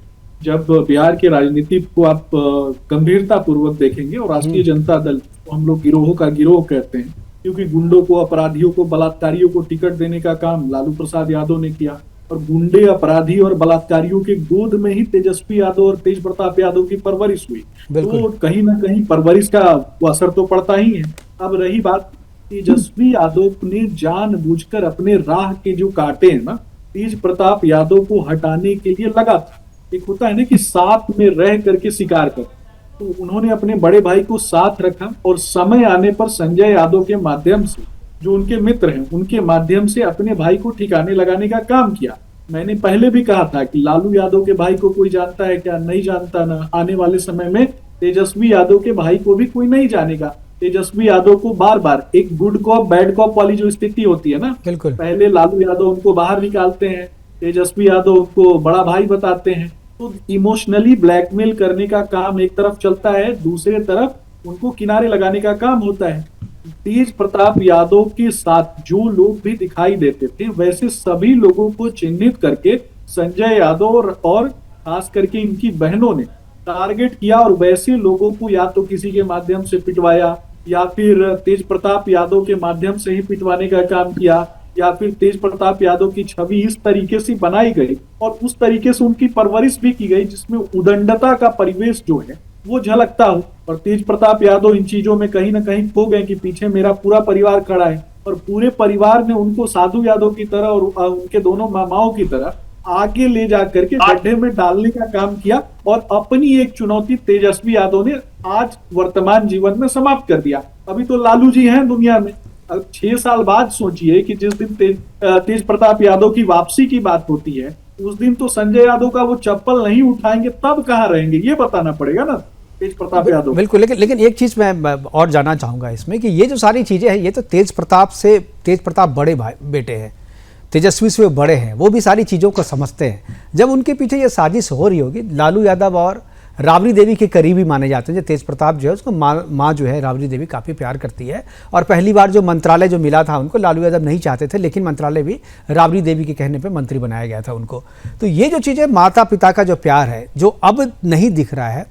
जब बिहार की राजनीति को आप गंभीरता पूर्वक देखेंगे, और राष्ट्रीय जनता दल हम लोग गिरोह का गिरोह कहते हैं, क्योंकि गुंडों को, अपराधियों को, बलात्कारियों को टिकट देने का काम लालू प्रसाद यादव ने किया, और गुंडे, अपराधी और बलात्कारियों के गोद में ही तेजस्वी यादव और तेज प्रताप यादव की परवरिश हुई। तो कहीं ना कहीं परवरिश का असर तो पड़ता ही है। अब रही बात, तेजस्वी यादव ने जानबूझकर अपने राह के जो काटे हैं ना, तेज प्रताप यादव को हटाने के लिए लगा था। एक होता है ना कि साथ में रह करके शिकार कर, तो उन्होंने अपने बड़े भाई को साथ रखा और समय आने पर संजय यादव के माध्यम से, जो उनके मित्र हैं, उनके माध्यम से अपने भाई को ठिकाने लगाने का काम किया। मैंने पहले भी कहा था कि लालू यादव के भाई को कोई जानता है क्या? नहीं जानता ना। आने वाले समय में तेजस्वी यादव के भाई को भी कोई नहीं जानेगा। तेजस्वी यादव को बार बार एक गुड कॉप बैड कॉप वाली जो स्थिति होती है ना, बिल्कुल, पहले लालू यादव उनको बाहर निकालते हैं, तेजस्वी यादव उनको बड़ा भाई बताते हैं। तो इमोशनली ब्लैकमेल करने का काम एक तरफ चलता है, दूसरे तरफ उनको किनारे लगाने का काम होता है। तेज प्रताप यादव के साथ जो लोग भी दिखाई देते थे, वैसे सभी लोगों को चिन्हित करके संजय यादव और खास करके इनकी बहनों ने टारगेट किया और वैसे लोगों को या तो किसी के माध्यम से पिटवाया या फिर तेज प्रताप यादव के माध्यम से ही पिटवाने का काम किया, या फिर तेज प्रताप यादव की छवि इस तरीके से बनाई गई और उस तरीके से उनकी परवरिश भी की गई जिसमें उदंडता का परिवेश जो है वो झलकता हो। और तेज प्रताप यादव इन चीजों में कहीं ना कहीं खो गए कि पीछे मेरा पूरा परिवार खड़ा है, और पूरे परिवार ने उनको साधु यादव की तरह और उनके दोनों मामाओं की तरह आगे ले जा करके गड्ढे में डालने का काम किया और अपनी एक चुनौती तेजस्वी यादव ने आज वर्तमान जीवन में समाप्त कर दिया। अभी तो लालू जी हैं दुनिया में। अब 6 साल बाद सोचिए कि जिस दिन तेज प्रताप यादव की वापसी की बात होती है, उस दिन तो संजय यादव का वो चप्पल नहीं उठाएंगे, तब कहाँ रहेंगे ये बताना पड़ेगा ना तेज प्रताप यादव। बिल्कुल, लेकिन एक चीज मैं और जानना चाहूंगा इसमें कि ये जो सारी चीजें हैं, ये तो तेज प्रताप बड़े भाई बेटे हैं, तेजस्वी से वो बड़े हैं, वो भी सारी चीज़ों को समझते हैं। जब उनके पीछे ये साजिश हो रही होगी, लालू यादव और राबड़ी देवी के करीबी माने जाते हैं। जो तेज प्रताप जो है उसको माँ जो है राबड़ी देवी काफ़ी प्यार करती है, और पहली बार जो मंत्रालय जो मिला था उनको लालू यादव नहीं चाहते थे, लेकिन मंत्रालय भी राबड़ी देवी के कहने पे मंत्री बनाया गया था उनको। तो ये जो चीज़ें माता पिता का जो प्यार है जो अब नहीं दिख रहा है,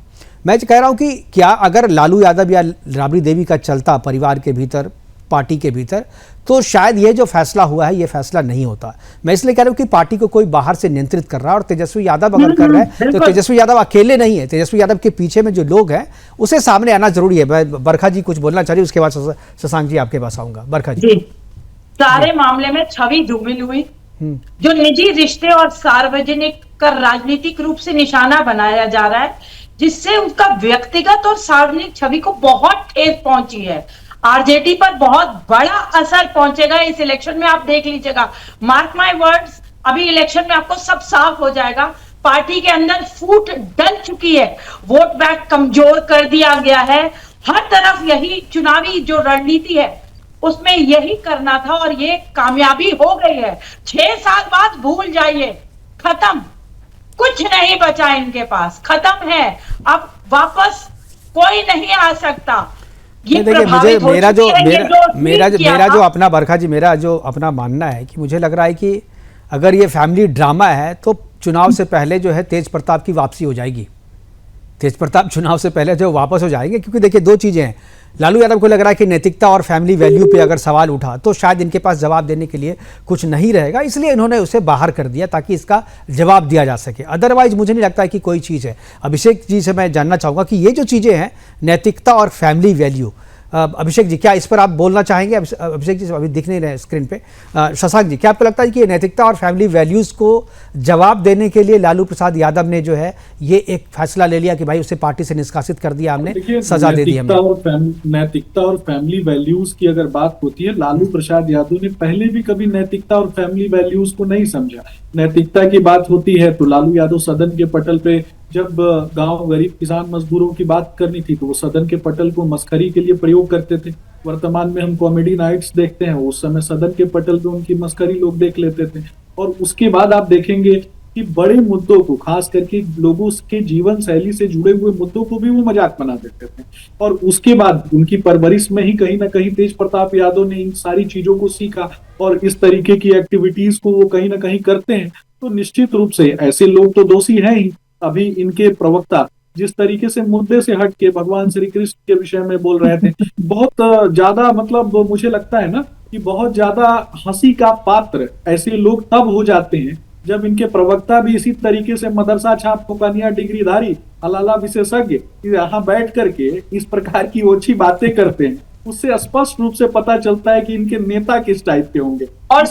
मैं कह रहा हूँ कि क्या अगर लालू यादव या राबड़ी देवी का चलता परिवार के भीतर, पार्टी के भीतर, तो शायद ये जो फैसला हुआ है ये फैसला नहीं होता। मैं इसलिए कह रहा हूँ कि पार्टी को कोई बाहर से नियंत्रित कर रहा है, और तेजस्वी यादव अगर कर रहा है तो तेजस्वी यादव अकेले नहीं है, तेजस्वी यादव के पीछे में जो लोग हैं उसे सामने आना जरूरी है। मैं बरखा जी कुछ बोलना चाह रही, उसके बाद शशांक जी आपके पास आऊंगा। बरखा जी, सारे मामले में छवि धूमिल हुई, जो निजी रिश्ते और सार्वजनिक का राजनीतिक रूप से निशाना बनाया जा रहा है, जिससे उसका व्यक्तिगत और सार्वजनिक छवि को बहुत ठेस पहुंची है। आरजेडी पर बहुत बड़ा असर पहुंचेगा इस इलेक्शन में, आप देख लीजिएगा। मार्क माय वर्ड्स, अभी इलेक्शन में आपको सब साफ हो जाएगा। पार्टी के अंदर फूट डल चुकी है, वोट बैंक कमजोर कर दिया गया है। हर तरफ यही चुनावी जो रणनीति है उसमें यही करना था, और ये कामयाबी हो गई है। 6 साल बाद भूल जाइए, खत्म, कुछ नहीं बचा इनके पास, खत्म है। अब वापस कोई नहीं आ सकता। देखिए, मुझे मेरा जो अपना बरखा जी, मेरा जो अपना मानना है कि मुझे लग रहा है कि अगर ये फैमिली ड्रामा है तो चुनाव से पहले जो है तेज प्रताप की वापसी हो जाएगी। तेज प्रताप चुनाव से पहले जो वापस हो जाएंगे, क्योंकि देखिए 2 चीज़ें हैं। लालू यादव को लग रहा है कि नैतिकता और फैमिली वैल्यू पे अगर सवाल उठा तो शायद इनके पास जवाब देने के लिए कुछ नहीं रहेगा, इसलिए इन्होंने उसे बाहर कर दिया ताकि इसका जवाब दिया जा सके। अदरवाइज मुझे नहीं लगता है कि कोई चीज़ है। अभिषेक जी से मैं जानना चाहूँगा कि ये जो चीज़ें हैं नैतिकता और फैमिली वैल्यू, अभिषेक जी क्या इस पर आप बोलना चाहेंगे? अभिषेक जी अभी दिख नहीं रहे स्क्रीन पे। शशांक जी, क्या आपको लगता है कि नैतिकता और फैमिली वैल्यूज़ को जवाब देने के लिए लालू प्रसाद यादव ने जो है ये एक फैसला ले लिया कि भाई उसे पार्टी से निष्कासित कर दिया हमने, सजा दे दी हमने? नैतिकता और फैमिली वैल्यूज की अगर बात होती है, लालू प्रसाद यादव ने पहले भी कभी नैतिकता और फैमिली वैल्यूज को नहीं समझा। नैतिकता की बात होती है तो लालू यादव सदन के पटल पे जब गांव गरीब किसान मजदूरों की बात करनी थी तो वो सदन के पटल को मस्खरी के लिए प्रयोग करते थे। वर्तमान में हम कॉमेडी नाइट्स देखते हैं, उस समय सदन के पटल पे उनकी मस्खरी लोग देख लेते थे। और उसके बाद आप देखेंगे कि बड़े मुद्दों को, खास करके लोगों के जीवन शैली से जुड़े हुए मुद्दों को भी वो मजाक बना देते थे। और उसके बाद उनकी परवरिश में ही कहीं ना कहीं तेज प्रताप यादव ने इन सारी चीजों को सीखा और इस तरीके की एक्टिविटीज को वो कहीं ना कहीं करते हैं। तो निश्चित रूप से ऐसे लोग तो दोषी हैं ही। अभी इनके प्रवक्ता जिस तरीके से मुद्दे से हट के भगवान श्री कृष्ण के विषय में बोल रहे थे, बहुत ज्यादा, मतलब मुझे लगता है ना कि बहुत ज्यादा हंसी का पात्र ऐसे लोग तब हो जाते हैं जब इनके प्रवक्ता भी इसी तरीके से मदरसा छाप फुकानिया डिग्रीधारी हलाला विशेषज्ञ यहाँ बैठ करके इस प्रकार की ओछी बातें करते हैं। उससे स्पष्ट रूप से पता चलता है कि इनके नेता किस टाइप के होंगे। और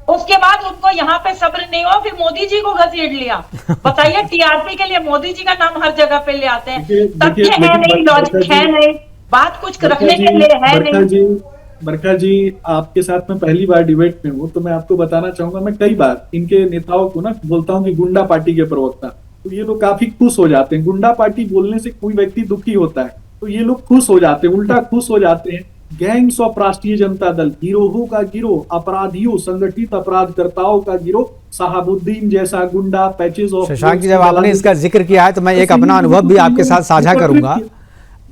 उसके बाद उनको यहाँ पे सब्र नहीं हुआ, फिर मोदी जी को घसीट लिया। बताइए, टीआरपी के लिए मोदी जी का नाम हर जगह पे ले आते हैं। तथ्य है नहीं, लॉजिक है नहीं, बात कुछ रखने के लिए है नहीं। बरखा जी, आपके साथ में पहली बार डिबेट में हूँ, तो मैं आपको बताना चाहूंगा, मैं कई बार इनके नेताओं को ना बोलता हूँ कि गुंडा पार्टी के प्रवक्ता, तो ये लोग काफी खुश हो जाते हैं। गुंडा पार्टी बोलने से कोई व्यक्ति दुखी होता है तो ये लोग खुश हो जाते हैं, उल्टा खुश हो जाते हैं। गैंग्स ऑफ राष्ट्रीय जनता दल, गिरोहों का गिरोह, अपराधियों, संगठित अपराधकर्ताओं का गिरोह, शहाबुद्दीन जैसा गुंडा, पैचेज ऑफ। शशांक जी, जब आपने इसका जिक्र किया है तो मैं एक अपना अनुभव भी आपके साथ साझा करूंगा।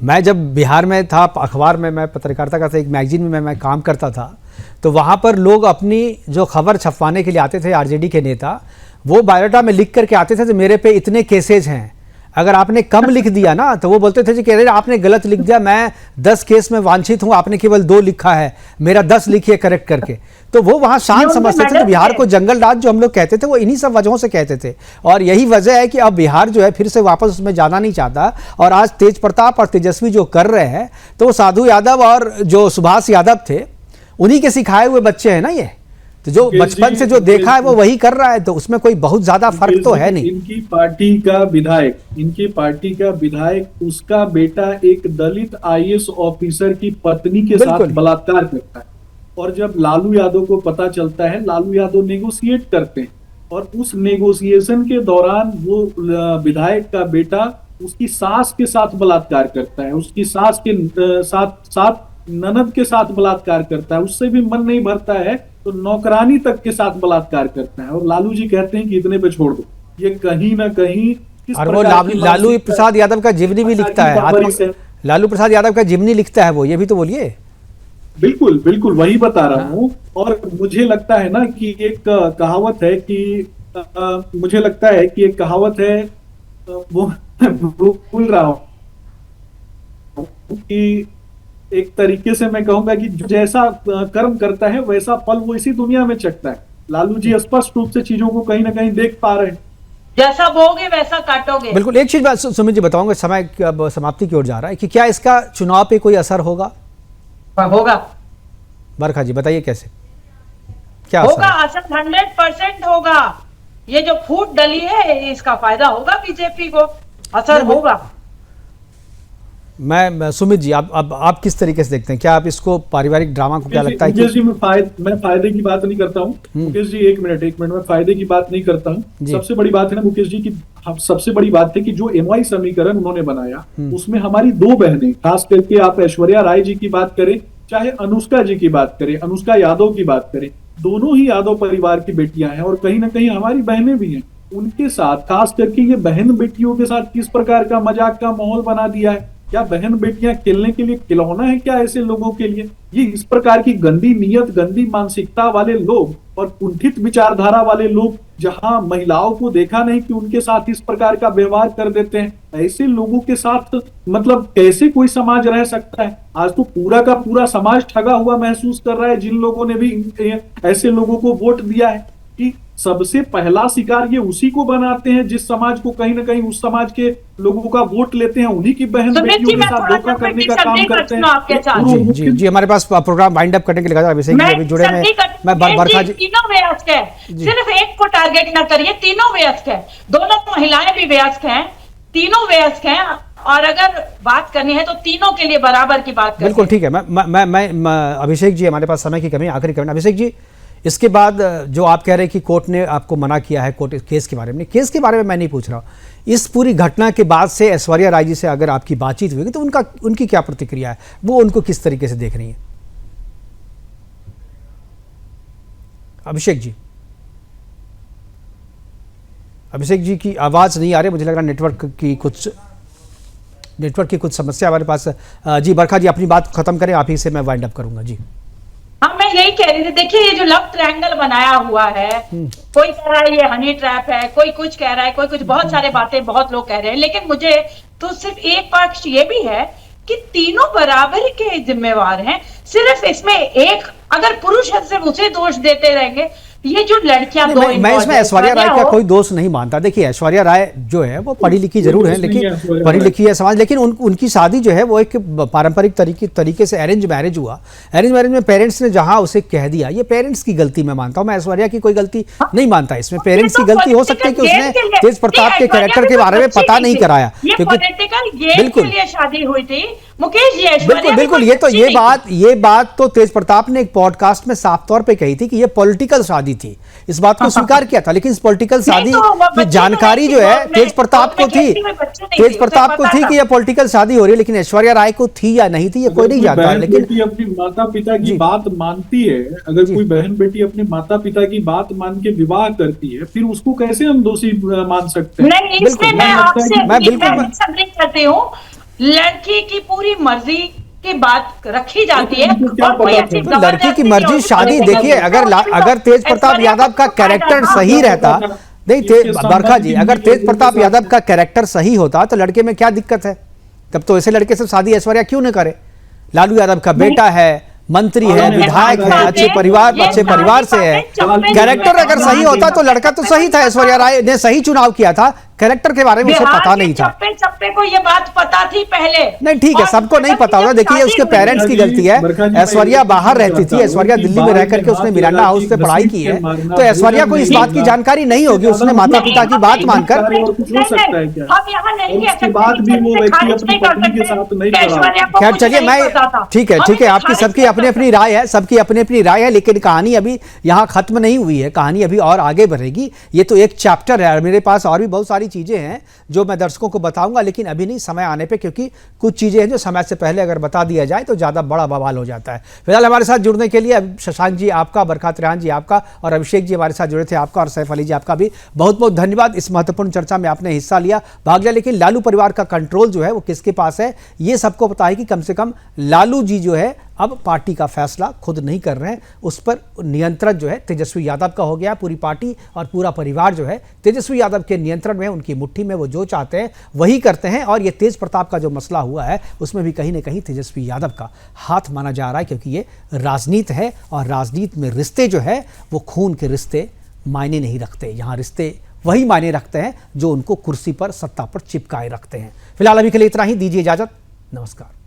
मैं जब बिहार में था, अखबार में मैं पत्रकारिता का था, एक मैगजीन में मैं काम करता था, तो वहाँ पर लोग अपनी जो खबर छपवाने के लिए आते थे, आरजेडी के नेता, वो बायोडाटा में लिख करके आते थे तो मेरे पे इतने केसेज हैं। अगर आपने कम लिख दिया ना तो वो बोलते थे कि कह रहे आपने गलत लिख दिया, मैं 10 केस में वांछित हूँ, आपने केवल 2 लिखा है, मेरा 10 लिखिए करेक्ट करके। तो वो वहाँ शान समझते थे। तो बिहार को जंगल राज जो हम लोग कहते थे वो इन्हीं सब वजहों से कहते थे, और यही वजह है कि अब बिहार जो है फिर से वापस उसमें जाना नहीं चाहता। और आज तेज प्रताप और तेजस्वी जो कर रहे हैं, तो वो साधु यादव और जो सुभाष यादव थे उन्हीं के सिखाए हुए बच्चे हैं ना। ये तो जो बचपन से जो देखा है वो वही कर रहा है, तो उसमें कोई बहुत ज्यादा फर्क तो है नहीं। इनकी पार्टी का विधायक उसका बेटा एक दलित आईएएस ऑफिसर की पत्नी के साथ बलात्कार करता है, और जब लालू यादव को पता चलता है, लालू यादव नेगोशिएट करते हैं, और उस नेगोशिएशन के दौरान वो विधायक का बेटा उसकी सास के साथ बलात्कार करता है, उसकी सास के साथ ननद के साथ बलात्कार करता है, उससे भी मन नहीं भरता है तो नौकरानी तक के साथ बलात्कार करता है, और लालू जी कहते हैं कि इतने पे छोड़ दो। ये कहीं ना कहीं और वो लालू प्रसाद यादव का जीवनी भी लिखता है, लालू प्रसाद यादव का जीवनी लिखता है वो, ये भी तो बोलिए। बिल्कुल बिल्कुल वही बता रहा हूँ। और मुझे लगता है ना कि एक कहावत है कि मुझे लगता है कि एक कहावत है, वो भूल रहा हूँ कि एक तरीके से मैं कहूंगा कि जैसा कर्म करता है वैसा फल वो इसी दुनिया में चखता है। लालू जी स्पष्ट रूप से चीजों को कहीं ना कहीं देख पा रहे हैं। जैसा बोगे वैसा काटोगे। बिल्कुल। एक चीज सुमित जी बताऊंगा, समय अब समाप्ति की ओर जा रहा है, कि क्या इसका चुनाव पे कोई असर होगा? होगा। बरखा जी बताइए कैसे, क्या होगा? असर 100% होगा। ये जो फूट डली है इसका फायदा होगा बीजेपी को, असर होगा। मैं सुमित जी, आप किस तरीके से देखते हैं? क्या आप इसको पारिवारिक ड्रामा को क्या लगता है कि... जी मैं फायदे की बात नहीं करता हूँ मुकेश जी, एक मिनट मैं फायदे की बात नहीं करता हूँ। सबसे बड़ी बात है ना मुकेश जी की, सबसे बड़ी बात है कि जो एमवाई समीकरण उन्होंने बनाया उसमें हमारी 2 बहनें, खास करके आप ऐश्वर्या राय जी की बात करें चाहे अनुष्का जी की बात करें, अनुष्का यादव की बात करें, दोनों ही यादव परिवार की बेटियां हैं और कहीं ना कहीं हमारी बहनें भी हैं। उनके साथ खास करके ये बहन बेटियों के साथ किस प्रकार का मजाक का माहौल बना दिया है। क्या बहन बेटियां खेलने के लिए खिलौना है क्या ऐसे लोगों के लिए? ये इस प्रकार की गंदी नीयत, गंदी मानसिकता वाले लोग और कुंठित विचारधारा वाले लोग जहां महिलाओं को देखा नहीं कि उनके साथ इस प्रकार का व्यवहार कर देते हैं, ऐसे लोगों के साथ मतलब कैसे कोई समाज रह सकता है? आज तो पूरा का पूरा समाज ठगा हुआ महसूस कर रहा है जिन लोगों ने भी ऐसे लोगों को वोट दिया है, कि सबसे पहला शिकार ये उसी को बनाते हैं जिस समाज को कहीं ना कहीं उस समाज के लोगों का वोट लेते हैं, उन्हीं की बहन बेटियों के साथ धोखा करने का काम करते हैं। जी हमारे पास प्रोग्राम वाइंड अप करने के लिए अभिषेक जी अभी जुड़े हैं। मैं बरखा जी, तीनों वयस्क है, सिर्फ एक को टारगेट ना करिए, तीनों वयस्क है, दोनों महिलाएं भी वयस्क हैं, तीनों वयस्क हैं, और अगर बात करनी है तो तीनों के लिए बराबर की बात करें। बिल्कुल ठीक है। मैं अभिषेक जी, हमारे पास समय की कमी, आखिरी कमेंट अभिषेक जी, इसके बाद जो आप कह रहे हैं कि कोर्ट ने आपको मना किया है, कोर्ट केस के बारे में, केस के बारे में मैं नहीं पूछ रहा हूँ, इस पूरी घटना के बाद से ऐश्वर्या राय जी से अगर आपकी बातचीत हुई तो उनकी क्या प्रतिक्रिया है, वो उनको किस तरीके से देख रही हैं? अभिषेक जी की आवाज नहीं आ रही, मुझे लग रहा नेटवर्क की कुछ समस्या हमारे पास। जी बरखा जी अपनी बात खत्म करें, आप ही से मैं वाइंड अप करूंगा। जी हाँ, मैं यही कह रही थी, देखिए ये जो लव ट्रायंगल बनाया हुआ है, कोई कह रहा है ये हनी ट्रैप है, कोई कुछ कह रहा है, कोई कुछ, बहुत सारे बातें बहुत लोग कह रहे हैं, लेकिन मुझे तो सिर्फ एक पक्ष ये भी है कि तीनों बराबर के जिम्मेवार हैं। सिर्फ इसमें एक अगर पुरुष है सिर्फ उसे दोष देते रहेंगे, ये जो लड़कियां मैं इसमें ऐश्वर्या राय का कोई दोष नहीं मानता। देखिए ऐश्वर्या राय जो है वो पढ़ी लिखी जरूर है, लेकिन पढ़ी लिखी है समाज, लेकिन उनकी शादी जो है वो एक पारंपरिक तरीके से अरेंज मैरिज हुआ। अरेंज मैरिज में पेरेंट्स ने जहां उसे कह दिया, ये पेरेंट्स की गलती मैं मानता हूं, मैं ऐश्वर्या की कोई गलती नहीं मानता इसमें। पेरेंट्स की गलती हो सकती है कि उसने तेज प्रताप के कैरेक्टर के बारे में पता नहीं कराया, क्योंकि बिल्कुल शादी हुई थी, मुकेश जी, ऐश्वर्या बिल्कुल भी बिल्कुल, कोई ये तो बच्ची ये नहीं बात तो तेज प्रताप ने एक पॉडकास्ट में साफ तौर पे कही थी कि ये पॉलिटिकल शादी थी। इस बात को स्वीकार किया था, लेकिन इस पॉलिटिकल शादी तो वो की बच्ची जानकारी तो जो नहीं है थी, तेज प्रताप को थी, तेज प्रताप को थी कि ये पॉलिटिकल शादी हो रही है, लेकिन ऐश्वर्या राय को थी या नहीं थी ये कोई नहीं जानता। बहन लेकिन बेटी अपनी माता पिता की जी। बात मानती है, अगर जी। कोई बहन बेटी अपने माता पिता की बात मान के विवाह करती है, फिर उसको कैसे हम दोषी मान सकते हैं? नहीं, इसमें बिल्कुल, मैं आपसे मैं बिल्कुल डिसएग्री करती हूँ। लड़की की पूरी मर्जी की बात रखी जाती है उनको क्या और कोई पता ऐसी था? तो लड़की की मर्जी शादी, देखिए अगर तेज प्रताप यादव का कैरेक्टर सही रहता, नहीं बरखा जी, अगर तेज प्रताप यादव का कैरेक्टर सही होता तो लड़के में क्या दिक्कत है? तब तो ऐसे लड़के से शादी ऐश्वर्या क्यों न करे? लालू यादव का बेटा है, मंत्री है, विधायक है, अच्छे परिवार से है। कैरेक्टर अगर सही होता तो लड़का तो सही था, ऐश्वर्या राय ने सही चुनाव किया था, कैरेक्टर के बारे में उसे पता नहीं था। चप्पे चप्पे को ये बात पता थी पहले। नहीं ठीक है, सबको नहीं पता होता। देखिए उसके पेरेंट्स की गलती है। ऐश्वर्या बाहर रहती थी, ऐश्वर्या दिल्ली में रह करके उसने मिरांडा हाउस से पढ़ाई की है, तो ऐश्वर्या को इस बात की जानकारी नहीं होगी। उसने माता पिता की बात मानकर, हम यहाँ नहीं उसके बाद भी वो व्यक्ति अपनी पत्नी के साथ नहीं रहा। खैर चलिए, मैं ठीक है, आपकी सबकी अपनी अपनी राय है, सबकी अपनी अपनी राय है, लेकिन कहानी अभी यहाँ खत्म नहीं हुई है, कहानी अभी और आगे बढ़ेगी। ये तो एक चैप्टर है, मेरे पास और भी बहुत सारी चीजें हैं जो मैं दर्शकों को बताऊंगा, लेकिन अभी नहीं, समय आने पे, क्योंकि कुछ चीजें हैं जो समय से पहले अगर बता दिया जाए तो ज्यादा बड़ा बवाल हो जाता है। फिलहाल हमारे साथ जुड़ने के लिए शशांक जी आपका, बरखा त्रियान जी आपका, और अभिषेक जी हमारे साथ जुड़े थे आपका, और सैफ अली जी आपका भी बहुत बहुत धन्यवाद। इस महत्वपूर्ण चर्चा में आपने हिस्सा लिया, भाग लिया। लेकिन लालू परिवार का कंट्रोल जो है वो किसके पास है, ये सबको पता है कि कम से कम लालू जी जो है अब पार्टी का फैसला खुद नहीं कर रहे हैं, उस पर नियंत्रण जो है तेजस्वी यादव का हो गया। पूरी पार्टी और पूरा परिवार जो है तेजस्वी यादव के नियंत्रण में, उनकी मुट्ठी में, वो जो चाहते हैं वही करते हैं। और ये तेज प्रताप का जो मसला हुआ है उसमें भी कहीं ना कहीं तेजस्वी यादव का हाथ माना जा रहा है, क्योंकि ये राजनीति है और राजनीति में रिश्ते जो है वो खून के रिश्ते मायने नहीं रखते। यहाँ रिश्ते वही मायने रखते हैं जो उनको कुर्सी पर, सत्ता पर चिपकाए रखते हैं। फिलहाल अभी के लिए इतना ही, दीजिए इजाजत, नमस्कार।